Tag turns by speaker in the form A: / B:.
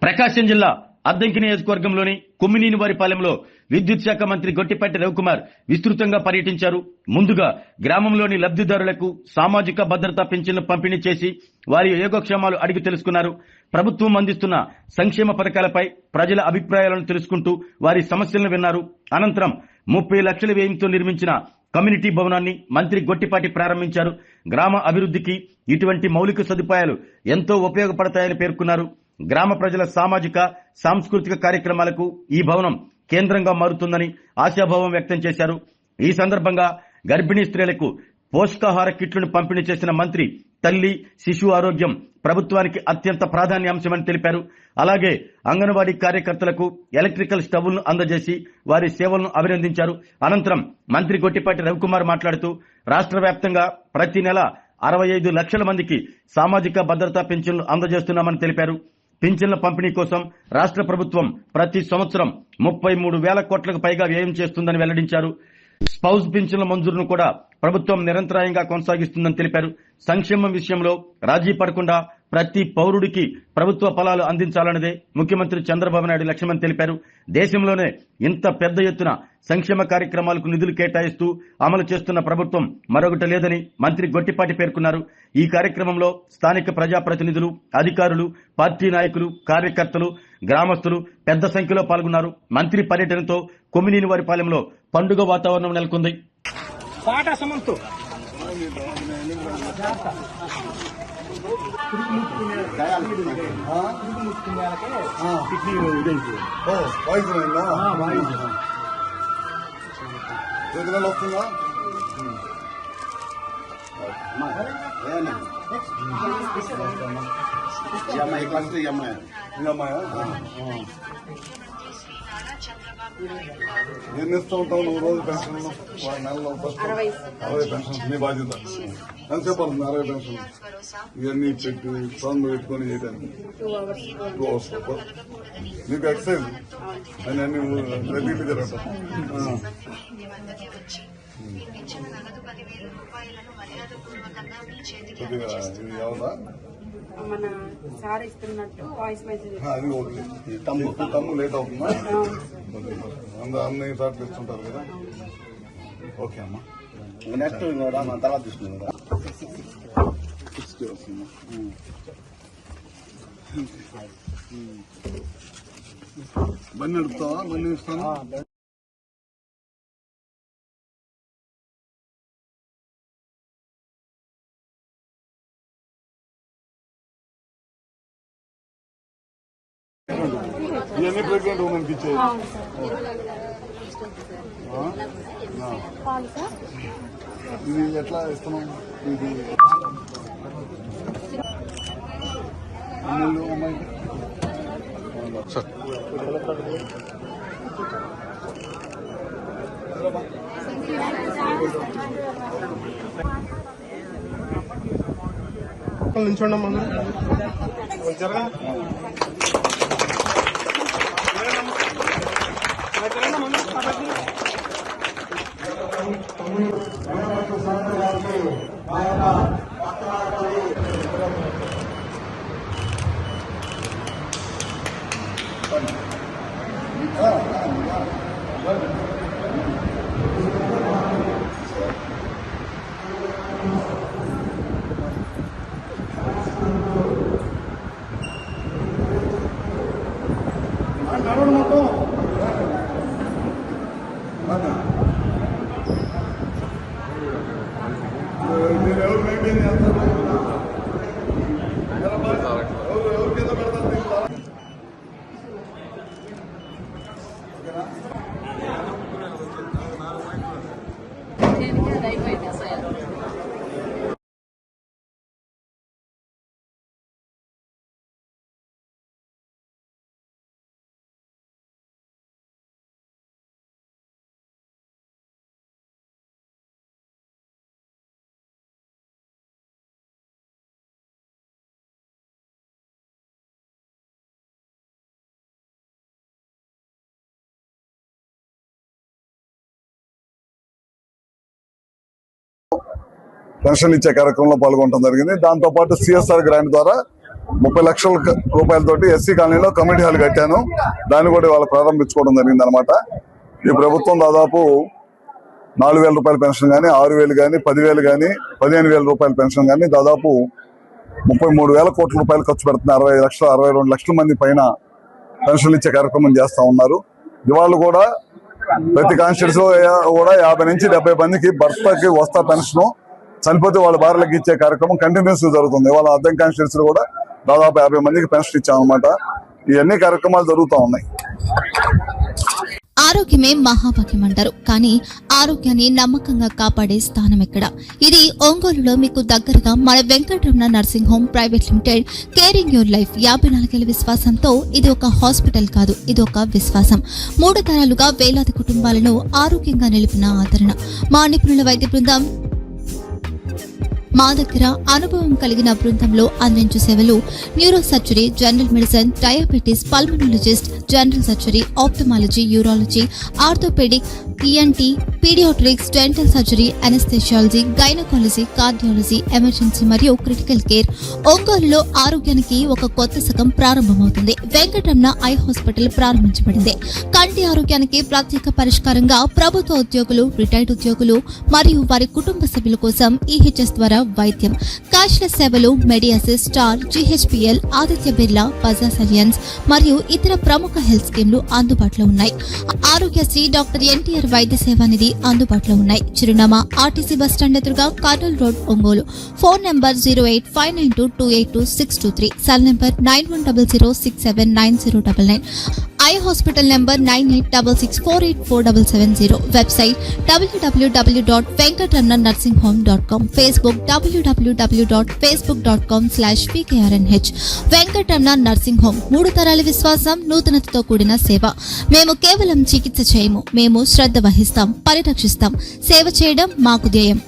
A: ప్రకాశం జిల్లా అద్దంకి నియోజకవర్గంలోని కొమ్మినేనివారిపాలెంలో విద్యుత్ శాఖ మంత్రి గొట్టిపాటి రవికుమార్ విస్తృతంగా పర్యటించారు. ముందుగా గ్రామంలోని లబ్ధిదారులకు సామాజిక భద్రతా పింఛన్లు పంపిణీ చేసి వారి యోగక్షేమాలు అడిగి తెలుసుకున్నారు. ప్రభుత్వం అందిస్తున్న సంక్షేమ పథకాలపై ప్రజల అభిప్రాయాలను తెలుసుకుంటూ వారి సమస్యలను విన్నారు. అనంతరం 30 లక్షల వ్యయంతో నిర్మించిన కమ్యూనిటీ భవనాన్ని మంత్రి గొట్టిపాటి ప్రారంభించారు. గ్రామ అభివృద్ధికి ఇటువంటి మౌలిక సదుపాయాలు ఎంతో ఉపయోగపడతాయని పేర్కొన్నారు. గ్రామ ప్రజల సామాజిక సాంస్కృతిక కార్యక్రమాలకు ఈ భవనం కేంద్రంగా మారుతుందని ఆశాభావం వ్యక్తం చేశారు. ఈ సందర్భంగా గర్భిణీ స్త్రీలకు పోషకాహార కిట్లను పంపిణీ చేసిన మంత్రి తల్లి శిశు ఆరోగ్యం ప్రభుత్వానికి అత్యంత ప్రాధాన్యాంశమని తెలిపారు. అలాగే అంగన్వాడీ కార్యకర్తలకు ఎలక్ట్రికల్ స్టవ్లను అందజేసి వారి సేవలను అభినందించారు. అనంతరం మంత్రి గొట్టిపాటి రవికుమార్ మాట్లాడుతూ రాష్ట్ర వ్యాప్తంగా ప్రతి నెల 65 లక్షల మందికి సామాజిక భద్రతా పింఛన్లు అందజేస్తున్నామని తెలిపారు. పింఛన్ల పంపిణీ కోసం రాష్ట్ర ప్రభుత్వం ప్రతి సంవత్సరం 33,000 కోట్లకు పైగా వ్యయం చేస్తుందని వెల్లడించారు. స్పౌజ్ పింఛన్ల మంజూరును కూడా ప్రభుత్వం నిరంతరాయంగా కొనసాగిస్తుందని తెలిపారు. సంక్షేమం విషయంలో రాజీ పడకుండా ప్రతి పౌరుడికి ప్రభుత్వ ఫలాలు అందించాలన్నదే ముఖ్యమంత్రి చంద్రబాబు నాయుడు లక్ష్యమని తెలిపారు. దేశంలోనే ఇంత పెద్ద ఎత్తున సంక్షేమ కార్యక్రమాలకు నిధులు కేటాయిస్తూ అమలు చేస్తున్న ప్రభుత్వం మరొకటి లేదని మంత్రి గొట్టిపాటి పేర్కొన్నారు. ఈ కార్యక్రమంలో స్థానిక ప్రజాప్రతినిధులు, అధికారులు, పార్టీ నాయకులు, కార్యకర్తలు, గ్రామస్తులు పెద్ద సంఖ్యలో పాల్గొన్నారు. మంత్రి పర్యటనతో కొమ్మినేనివారిపాలెంలో పండుగ వాతావరణం నెలకొంది.
B: ఎన్ని ఇస్తూ ఉంటావు నువ్వు రోజు పెన్షన్ నెలలో 60 పెన్షన్ నీ బాధ్యత అని చెప్పాలి. 60 పెన్షన్ ఇవన్నీ పెట్టి ఫోన్ పెట్టుకొని చేయడానికి 2 అవర్స్ నీకు ఎక్సైజ్ అని అన్ని రెడ్డి జరగటం ఇది ఎవరా
C: మన సార్ ఇస్తున్నట్టు వాయిస్ మెసేజ్
B: అది ఓకే. తమ్ము లేట్ అవుతుందా? అన్ని సార్లు ఇస్తుంటారు కదా. ఓకే అమ్మా.
D: నెక్స్ట్ మన తర్వాత తీసుకున్నాం కదా.
B: 60 వస్తుందా? బండి నడుపుతావా? బండి ఇస్తాను. ఇవన్నీ ప్రెగ్నెంట్ ఉమెన్కి ఇచ్చేది. ఇది ఎట్లా ఇస్తున్నాం? ఇది అమ్మాయికి
D: నిల్చోండమ్మా జరగా
B: మీరు ఎవరు మెయింటైన్ చేస్తారు? ఎవరి కింద పెడతారు? పెన్షన్ ఇచ్చే కార్యక్రమంలో పాల్గొనడం జరిగింది. దాంతో పాటు సిఎస్ఆర్ గ్రాంట్ ద్వారా 30 లక్షల రూపాయలతోటి ఎస్సీ కాలనీలో కమ్యూనిటీ హాల్ కట్టాను. దాన్ని కూడా ఇవాళ ప్రారంభించుకోవడం జరిగింది అనమాట. ఈ ప్రభుత్వం దాదాపు 4,000 రూపాయల పెన్షన్ కానీ, 6,000 కానీ, 10,000 కానీ, 15,000 రూపాయల పెన్షన్ కానీ దాదాపు 33,000 కోట్ల రూపాయలు ఖర్చు పెడుతున్నారు. 62 లక్షల మంది పైన పెన్షన్లు ఇచ్చే కార్యక్రమం చేస్తా ఉన్నారు. ఇవాళ కూడా ప్రతి కాన్స్టిట్యూన్సీ కూడా 50 నుంచి 70 మందికి భర్తకి వస్తా పెన్షన్, చనిపోతే వాళ్ళ భార్యలకు ఇచ్చే కార్యక్రమం కంటిన్యూస్ జరుగుతుంది. ఇవాళ అద్దెం కాన్స్టిట్యూన్సీ కూడా దాదాపు 50 మందికి పెన్షన్ ఇచ్చామన్నమాట. ఇవన్నీ కార్యక్రమాలు జరుగుతూ ఉన్నాయి.
E: ఆరోగ్యమే మహాభాగ్యం అంటారు, కానీ ఆరోగ్యాన్ని నమ్మకంగా కాపాడే స్థానం ఎక్కడ? ఇది ఒంగోలులో మీకు దగ్గరగా మన Venkataramana nursing home private limited. Caring your life 54 ఏళ్ల విశ్వాసంతో ఇది ఒక హాస్పిటల్ కాదు, ఇది ఒక విశ్వాసం. 3 తరాలుగా వేలాది కుటుంబాలను ఆరోగ్యంగా నిలిపిన ఆదరణ. మా నిపుణుల వైద్య బృందం మా దగ్గర అనుభవం కలిగిన బృందంలో అందించే సేవలు neuro surgery, general medicine, diabetes, pulmonologist, general surgery, ophthalmology, urology, orthopaedic, ENT, paediatrics, dental surgery, anaesthesiology, gynaecology, cardiology, emergency మరియు క్రిటికల్ కేర్. ఒంగోలులో ఆరోగ్యానికి ఒక కొత్త శకం ప్రారంభమవుతుంది. వెంకటరమణ ఐ హాస్పిటల్ ప్రారంభించబడింది. కంటి ఆరోగ్యానికి ప్రత్యేక పరిష్కారంగా ప్రభుత్వ ఉద్యోగులు, రిటైర్డ్ ఉద్యోగులు మరియు వారి కుటుంబ సభ్యుల కోసం ఈహెచ్ఎస్ ద్వారా వైద్యం, క్యాష్లెస్ సేవలు, మెడియాసిస్, స్టార్, జీహెచ్పీఎల్, ఆదిత్య బిర్లా, బజాజ్ అలియన్స్ మరియు ఇతర ప్రముఖ హెల్త్ స్కీమ్లు అందుబాటులో ఉన్నాయి. ఆరోగ్యశ్రీ, డాక్టర్ ఎన్టీఆర్ వైద్య సేవా నిధి అందుబాటులో ఉన్నాయి. చిరునామా ఆర్టీసీ బస్టాండ్ ఎదురుగా, Kurnool road, Ongole. Phone number 08592282623, cell number 9100679099, eye hospital number 9866484770, website www.venkatramanarsinghome.com, Facebook www.facebook.com/vkrnh. Venkataramana nursing home, 3 తరాల విశ్వాసం, నూతనతతో కూడిన సేవ. మేము కేవలం చికిత్స చేయము, మేము శ్రద్ధ వహిస్తాం, పరిరక్షిస్తాం. సేవ చేయడం మాకు ధ్యేయం.